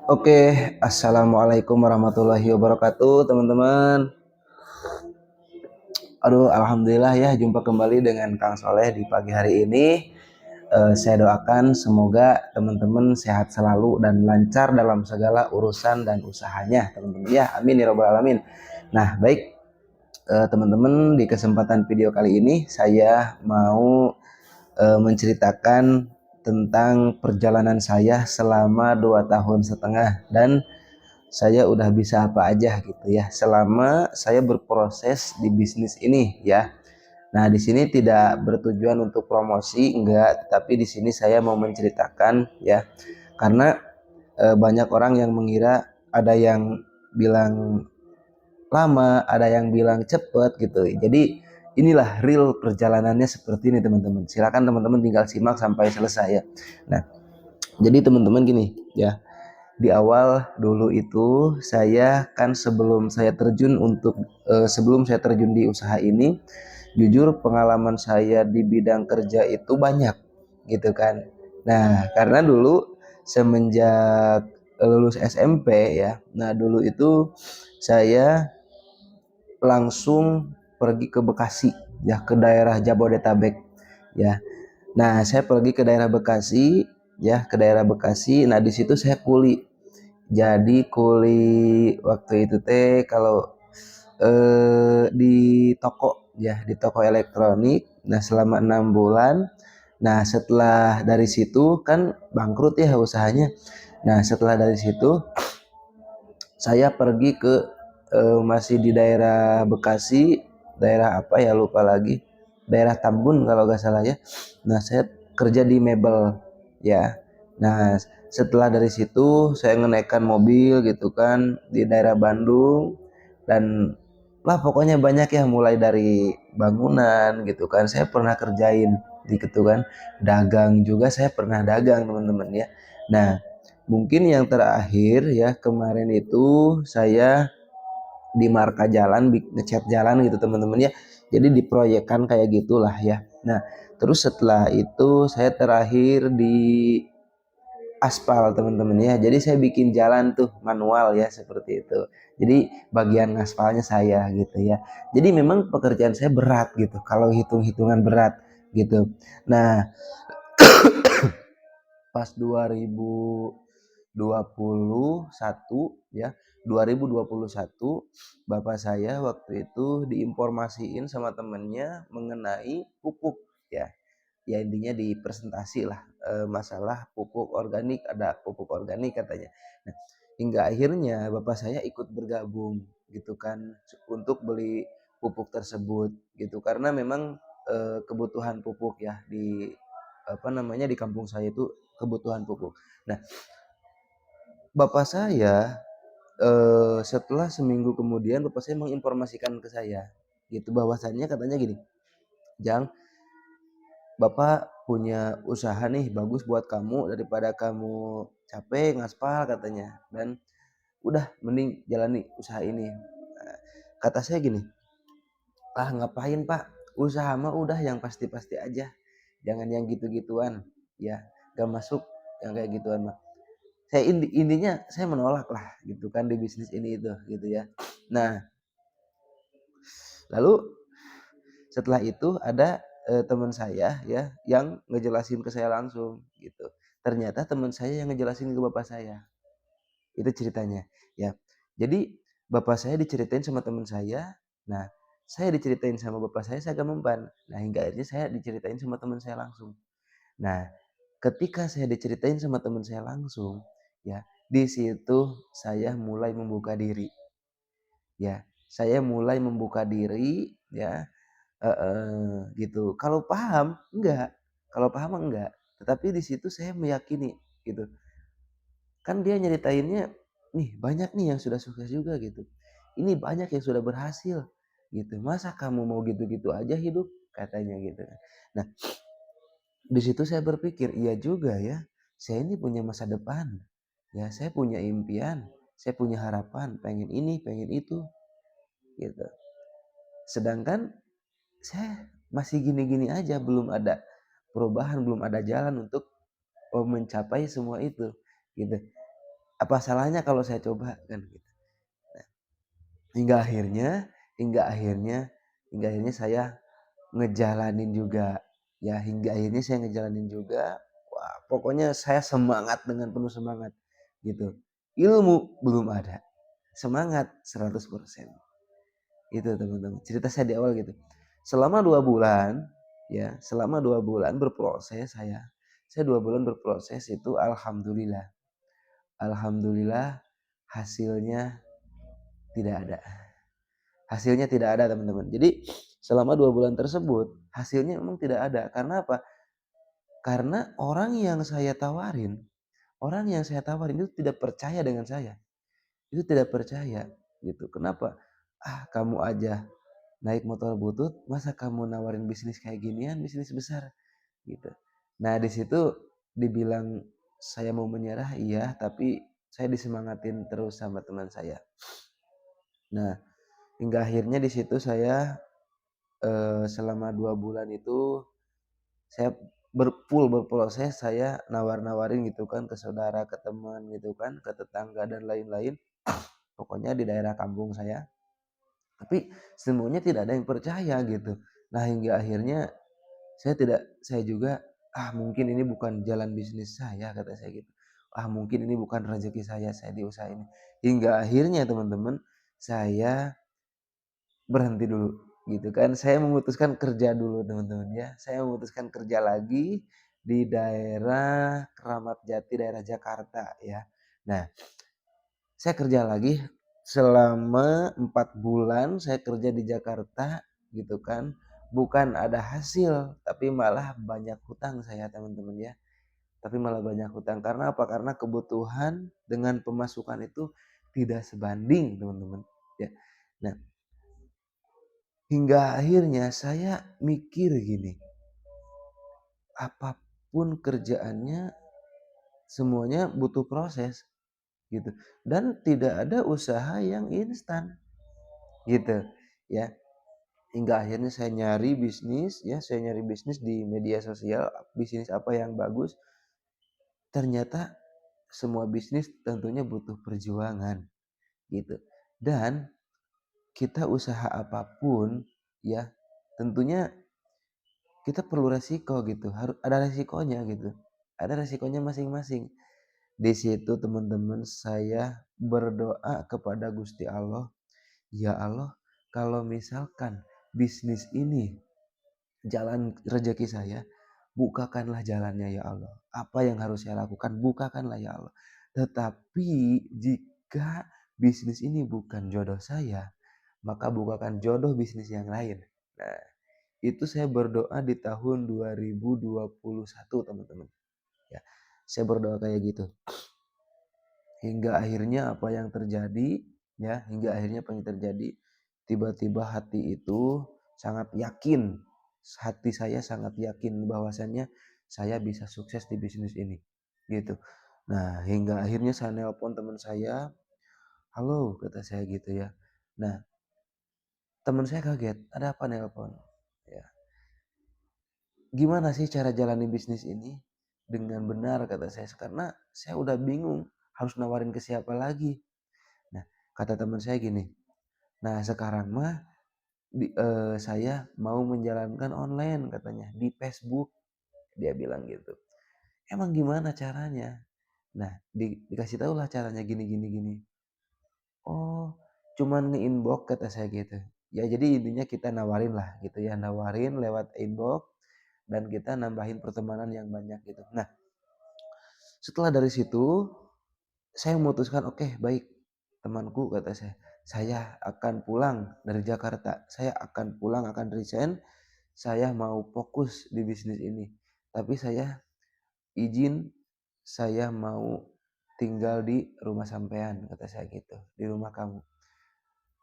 Oke, assalamualaikum warahmatullahi wabarakatuh, teman-teman. Aduh, alhamdulillah ya, jumpa kembali dengan Kang Soleh di pagi hari ini. Saya doakan semoga teman-teman sehat selalu dan lancar dalam segala urusan dan usahanya, teman-teman. Ya, amin ya robbal alamin. Nah, baik, teman-teman, di kesempatan video kali ini saya mau menceritakan tentang perjalanan saya selama 2 tahun setengah dan saya udah bisa apa aja gitu ya selama saya berproses di bisnis ini ya. Nah, di sini tidak bertujuan untuk promosi enggak, tetapi di sini saya mau menceritakan ya. Karena banyak orang yang mengira ada yang bilang lama, ada yang bilang cepet gitu. Jadi inilah real perjalanannya seperti ini, teman-teman. Silakan teman-teman tinggal simak sampai selesai ya. Nah, jadi teman-teman gini ya, di awal dulu itu saya kan sebelum saya terjun di usaha ini, jujur pengalaman saya di bidang kerja itu banyak gitu kan. Nah, karena dulu semenjak lulus SMP ya, nah dulu itu saya langsung pergi ke Bekasi ya, ke daerah Jabodetabek ya. Nah, saya pergi ke daerah Bekasi ya, ke daerah Bekasi. Nah, di situ saya kuli. Jadi kuli waktu itu teh kalau di toko ya, di toko elektronik. Nah, selama 6 bulan. Nah, setelah dari situ kan bangkrut ya usahanya. Nah, setelah dari situ saya pergi ke masih di daerah Bekasi, daerah apa ya lupa lagi, daerah Tambun kalau nggak salah ya. Nah, saya kerja di mebel ya. Nah, setelah dari situ saya ngenaikkan mobil gitu kan di daerah Bandung, dan lah pokoknya banyak ya, mulai dari bangunan gitu kan saya pernah kerjain di gitu kan, dagang juga saya pernah dagang, teman-teman ya. Nah, mungkin yang terakhir ya kemarin itu saya di marka jalan, ngecat jalan gitu, teman-teman ya. Jadi diproyekkan kayak gitulah ya. Nah, terus setelah itu saya terakhir di aspal, teman-teman ya. Jadi saya bikin jalan tuh manual ya, seperti itu. Jadi bagian aspalnya saya gitu ya. Jadi memang pekerjaan saya berat gitu, kalau hitung-hitungan berat gitu. Nah, pas 2021 ya, 2021 bapak saya waktu itu diinformasiin sama temennya mengenai pupuk ya. Ya intinya dipresentasi lah, masalah pupuk organik, ada pupuk organik katanya. Nah, hingga akhirnya bapak saya ikut bergabung gitu kan untuk beli pupuk tersebut gitu, karena memang kebutuhan pupuk ya di apa namanya di kampung saya itu kebutuhan pupuk. Nah, bapak saya setelah seminggu kemudian bapak saya menginformasikan ke saya gitu, bahwasannya katanya gini, Jang, bapak punya usaha nih bagus buat kamu, daripada kamu capek ngaspal katanya, dan udah mending jalani usaha ini. Nah, kata saya gini, ah ngapain pak, usaha mah udah yang pasti-pasti aja, jangan yang gitu-gituan ya, gak masuk yang kayak gituan mah. Saya intinya saya menolak lah gitu kan di bisnis ini itu gitu ya. Nah, lalu setelah itu ada teman saya ya yang ngejelasin ke saya langsung gitu. Ternyata teman saya yang ngejelasin ke bapak saya. Itu ceritanya ya. Jadi bapak saya diceritain sama teman saya. Nah, saya diceritain sama bapak saya agak mempan. Nah, hingga akhirnya saya diceritain sama teman saya langsung. Nah, ketika saya diceritain sama teman saya langsung, ya, di situ saya mulai membuka diri. Ya, saya mulai membuka diri ya. Gitu. Kalau paham enggak, kalau paham enggak. Tetapi di situ saya meyakini gitu. Kan dia nyeritainnya, nih banyak nih yang sudah sukses juga gitu. Ini banyak yang sudah berhasil gitu. Masa kamu mau gitu-gitu aja hidup, katanya gitu. Nah, di situ saya berpikir, iya juga ya. Saya ini punya masa depan. Ya, saya punya impian, saya punya harapan, pengen ini, pengen itu gitu. Sedangkan saya masih gini-gini aja, belum ada perubahan, belum ada jalan untuk mencapai semua itu gitu. Apa salahnya kalau saya coba kan gitu. Nah, hingga akhirnya hingga akhirnya hingga akhirnya saya ngejalanin juga, ya hingga akhirnya saya ngejalanin juga. Wah, pokoknya saya semangat dengan penuh semangat gitu. Ilmu belum ada, semangat 100%. Itu teman-teman. Cerita saya di awal gitu. Selama 2 bulan, ya, selama 2 bulan berproses saya 2 bulan berproses itu alhamdulillah. Alhamdulillah hasilnya tidak ada. Hasilnya tidak ada teman-teman. Jadi selama 2 bulan tersebut hasilnya memang tidak ada. Karena apa? Karena orang yang saya tawarin itu tidak percaya dengan saya. Itu tidak percaya gitu. Kenapa? Ah, kamu aja naik motor butut, masa kamu nawarin bisnis kayak ginian, bisnis besar gitu. Nah, di situ dibilang saya mau menyerah, iya, tapi saya disemangatin terus sama teman saya. Nah, hingga akhirnya di situ saya selama 2 bulan itu saya berproses, saya nawar-nawarin gitu kan ke saudara, ke teman gitu kan, ke tetangga dan lain-lain. Pokoknya di daerah kampung saya. Tapi semuanya tidak ada yang percaya gitu. Nah, hingga akhirnya saya juga, ah mungkin ini bukan jalan bisnis saya kata saya gitu. Ah mungkin ini bukan rezeki saya di usaha ini. Hingga akhirnya teman-teman saya berhenti dulu gitu kan. Saya memutuskan kerja dulu teman-teman ya. Saya memutuskan kerja lagi di daerah Keramat Jati, daerah Jakarta ya. Nah, saya kerja lagi selama 4 bulan saya kerja di Jakarta gitu kan. Bukan ada hasil, tapi malah banyak hutang saya teman-teman ya. Tapi malah banyak hutang karena apa? Karena kebutuhan dengan pemasukan itu tidak sebanding teman-teman ya. Nah, hingga akhirnya saya mikir gini, apapun kerjaannya semuanya butuh proses gitu. Dan tidak ada usaha yang instan gitu ya. Hingga akhirnya saya nyari bisnis ya, saya nyari bisnis di media sosial, bisnis apa yang bagus. Ternyata semua bisnis tentunya butuh perjuangan gitu. Dan kita usaha apapun ya, tentunya kita perlu resiko gitu, harus ada resikonya gitu. Ada resikonya masing-masing. Di situ teman-teman saya berdoa kepada Gusti Allah, ya Allah, kalau misalkan bisnis ini jalan rezeki saya, bukakanlah jalannya ya Allah. Apa yang harus saya lakukan, bukakanlah ya Allah. Tetapi jika bisnis ini bukan jodoh saya, maka bukakan jodoh bisnis yang lain. Nah, itu saya berdoa di tahun 2021 teman-teman. Ya, saya berdoa kayak gitu. Hingga akhirnya apa yang terjadi, ya, hingga akhirnya apa yang terjadi, tiba-tiba hati itu sangat yakin, hati saya sangat yakin bahwasannya saya bisa sukses di bisnis ini, gitu. Nah, hingga akhirnya saya nelpon teman saya, halo kata saya gitu ya. Nah, teman saya kaget, ada apa nelpon? Ya, gimana sih cara jalani bisnis ini dengan benar kata saya, karena saya udah bingung harus nawarin ke siapa lagi. Nah, kata teman saya gini, nah sekarang mah saya mau menjalankan online katanya di Facebook, dia bilang gitu. Emang gimana caranya? Nah, dikasih tahu lah caranya gini gini gini. Oh, cuman nge-inbox kata saya gitu. Ya jadi intinya kita nawarin lah gitu ya, nawarin lewat inbox dan kita nambahin pertemanan yang banyak gitu. Nah, setelah dari situ saya memutuskan, oke baik temanku kata saya akan pulang dari Jakarta, saya akan pulang, akan resign, saya mau fokus di bisnis ini. Tapi saya izin, saya mau tinggal di rumah sampean kata saya gitu, di rumah kamu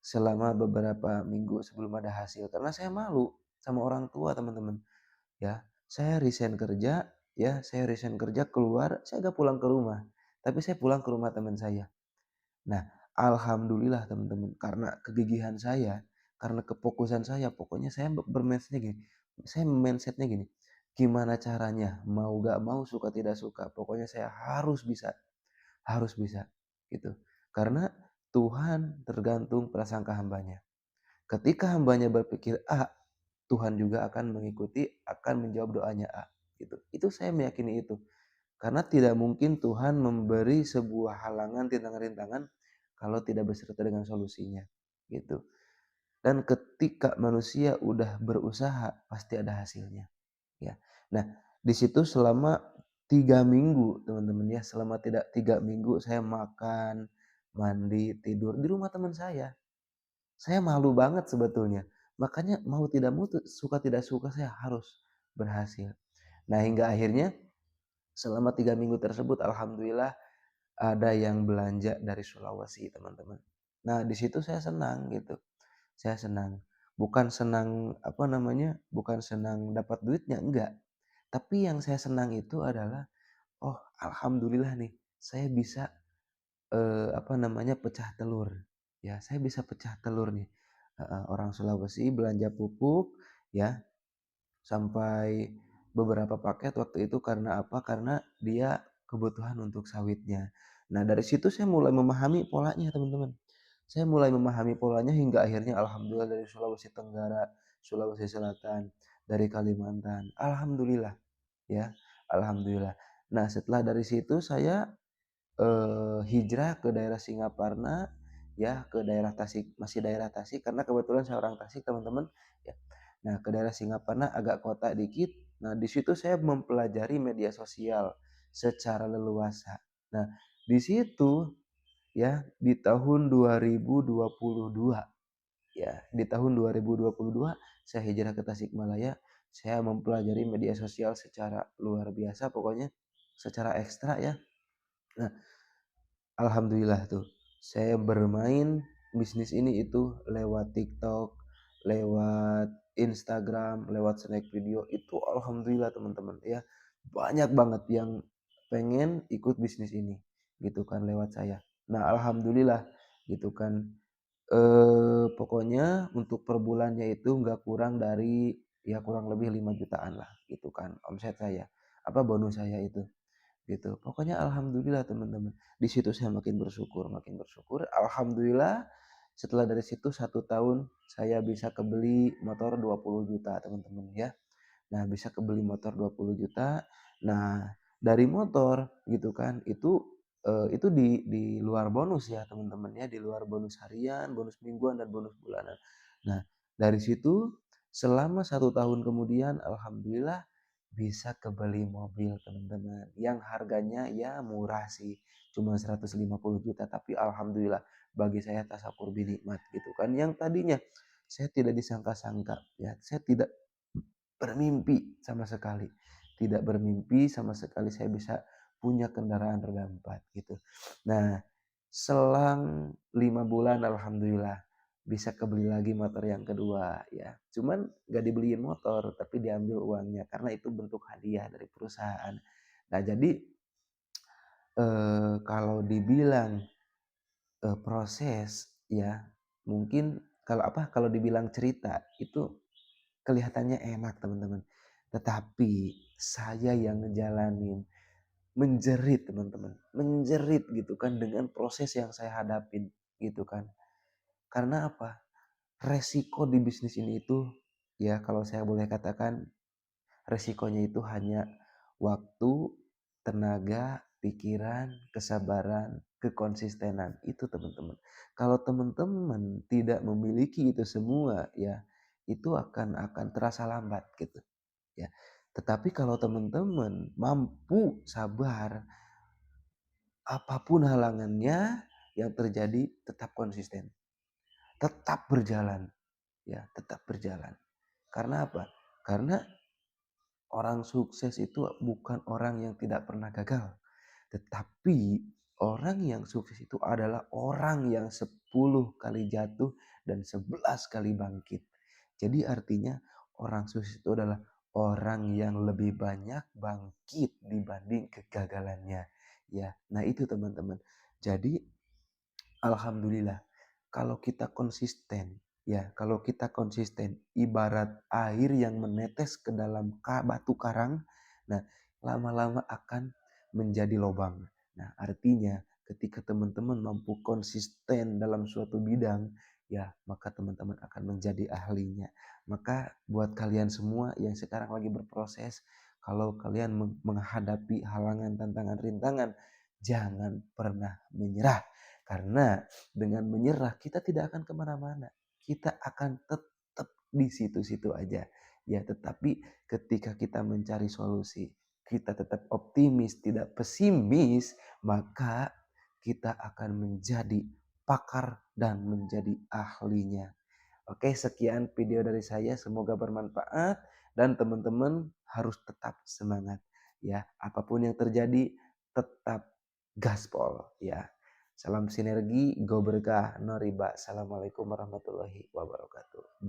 selama beberapa minggu sebelum ada hasil, karena saya malu sama orang tua teman-teman ya. Saya resign kerja keluar, saya gak pulang ke rumah, tapi saya pulang ke rumah teman saya. Nah, alhamdulillah teman-teman, karena kegigihan saya, karena kefokusan saya, pokoknya saya mindsetnya gini, gimana caranya, mau gak mau, suka tidak suka, pokoknya saya harus bisa, harus bisa. gitu. Karena Tuhan tergantung prasangka hambanya. Ketika hambanya berpikir A, Tuhan juga akan mengikuti, akan menjawab doanya A, gitu. Itu saya meyakini itu. Karena tidak mungkin Tuhan memberi sebuah halangan, rintangan-rintangan kalau tidak beserta dengan solusinya, gitu. Dan ketika manusia udah berusaha, pasti ada hasilnya, ya. Nah, di situ selama 3 minggu, teman-teman ya, selama tidak 3 minggu saya makan, mandi, tidur di rumah teman saya. Saya malu banget sebetulnya. Makanya mau tidak mau, suka tidak suka saya harus berhasil. Nah, hingga akhirnya selama 3 minggu tersebut alhamdulillah ada yang belanja dari Sulawesi, teman-teman. Nah, di situ saya senang gitu. Saya senang. Bukan senang apa namanya? Bukan senang dapat duitnya, enggak. Tapi yang saya senang itu adalah, oh, alhamdulillah nih, saya bisa apa namanya? Pecah telur. Ya, saya bisa pecah telur nih. Orang Sulawesi belanja pupuk ya, sampai beberapa paket waktu itu karena apa? Karena dia kebutuhan untuk sawitnya. Nah, dari situ saya mulai memahami polanya, teman-teman. Saya mulai memahami polanya hingga akhirnya alhamdulillah dari Sulawesi Tenggara, Sulawesi Selatan, dari Kalimantan. Alhamdulillah ya, alhamdulillah. Nah, setelah dari situ saya hijrah ke daerah Singaparna, ya ke daerah Tasik, masih daerah Tasik karena kebetulan saya orang Tasik, teman-teman, ya. Nah, ke daerah Singaparna agak kota dikit. Nah, di situ saya mempelajari media sosial secara leluasa. Nah, di situ ya di tahun 2022, ya, di tahun 2022 saya hijrah ke Tasikmalaya, saya mempelajari media sosial secara luar biasa pokoknya, secara ekstra ya. Nah, alhamdulillah tuh, saya bermain bisnis ini itu lewat TikTok, lewat Instagram, lewat snack video itu alhamdulillah, teman-teman ya. Banyak banget yang pengen ikut bisnis ini gitu kan lewat saya. Nah, alhamdulillah gitu kan. Pokoknya untuk per bulannya itu nggak kurang dari ya kurang lebih 5 jutaan lah gitu kan omset saya, apa bonus saya itu gitu. Pokoknya alhamdulillah, teman-teman. Di situ saya makin bersyukur, makin bersyukur. Alhamdulillah setelah dari situ 1 tahun saya bisa kebeli motor 20 juta, teman-teman ya. Nah, bisa kebeli motor 20 juta. Nah, dari motor gitu kan, itu di luar bonus ya, teman-teman ya, di luar bonus harian, bonus mingguan, dan bonus bulanan. Nah, dari situ selama 1 tahun kemudian alhamdulillah bisa kebeli mobil, teman-teman, yang harganya ya murah sih, cuma 150 juta, tapi alhamdulillah bagi saya tasakur binikmat gitu kan. Yang tadinya saya tidak disangka-sangka ya, saya tidak bermimpi sama sekali. Tidak bermimpi sama sekali saya bisa punya kendaraan roda 4 gitu. Nah, selang 5 bulan alhamdulillah bisa kebeli lagi motor yang kedua ya. Cuman gak dibeliin motor tapi diambil uangnya karena itu bentuk hadiah dari perusahaan. Nah, jadi kalau dibilang proses ya, mungkin kalau dibilang cerita itu kelihatannya enak, teman-teman. Tetapi saya yang ngejalanin, menjerit, teman-teman. Menjerit gitu kan dengan proses yang saya hadapin gitu kan. Karena apa? Resiko di bisnis ini itu ya kalau saya boleh katakan resikonya itu hanya waktu, tenaga, pikiran, kesabaran, kekonsistenan. Itu, teman-teman. Kalau teman-teman tidak memiliki itu semua ya, itu akan terasa lambat gitu ya. Tetapi kalau teman-teman mampu sabar, apapun halangannya yang terjadi tetap konsisten, tetap berjalan ya, tetap berjalan. Karena apa? Karena orang sukses itu bukan orang yang tidak pernah gagal, tetapi orang yang sukses itu adalah orang yang 10 kali jatuh dan 11 kali bangkit. Jadi artinya orang sukses itu adalah orang yang lebih banyak bangkit dibanding kegagalannya. Ya, nah itu, teman-teman. Jadi alhamdulillah kalau kita konsisten, ya, kalau kita konsisten ibarat air yang menetes ke dalam batu karang, nah lama-lama akan menjadi lubang. Nah, artinya ketika teman-teman mampu konsisten dalam suatu bidang, ya maka teman-teman akan menjadi ahlinya. Maka buat kalian semua yang sekarang lagi berproses, kalau kalian menghadapi halangan, tantangan, rintangan, jangan pernah menyerah. Karena dengan menyerah kita tidak akan kemana-mana. Kita akan tetap di situ-situ aja. Ya, tetapi ketika kita mencari solusi, kita tetap optimis, tidak pesimis, maka kita akan menjadi pakar dan menjadi ahlinya. Oke, sekian video dari saya, semoga bermanfaat dan teman-teman harus tetap semangat ya. Apapun yang terjadi tetap gaspol ya. Salam sinergi, go berkah, no riba. Assalamualaikum warahmatullahi wabarakatuh.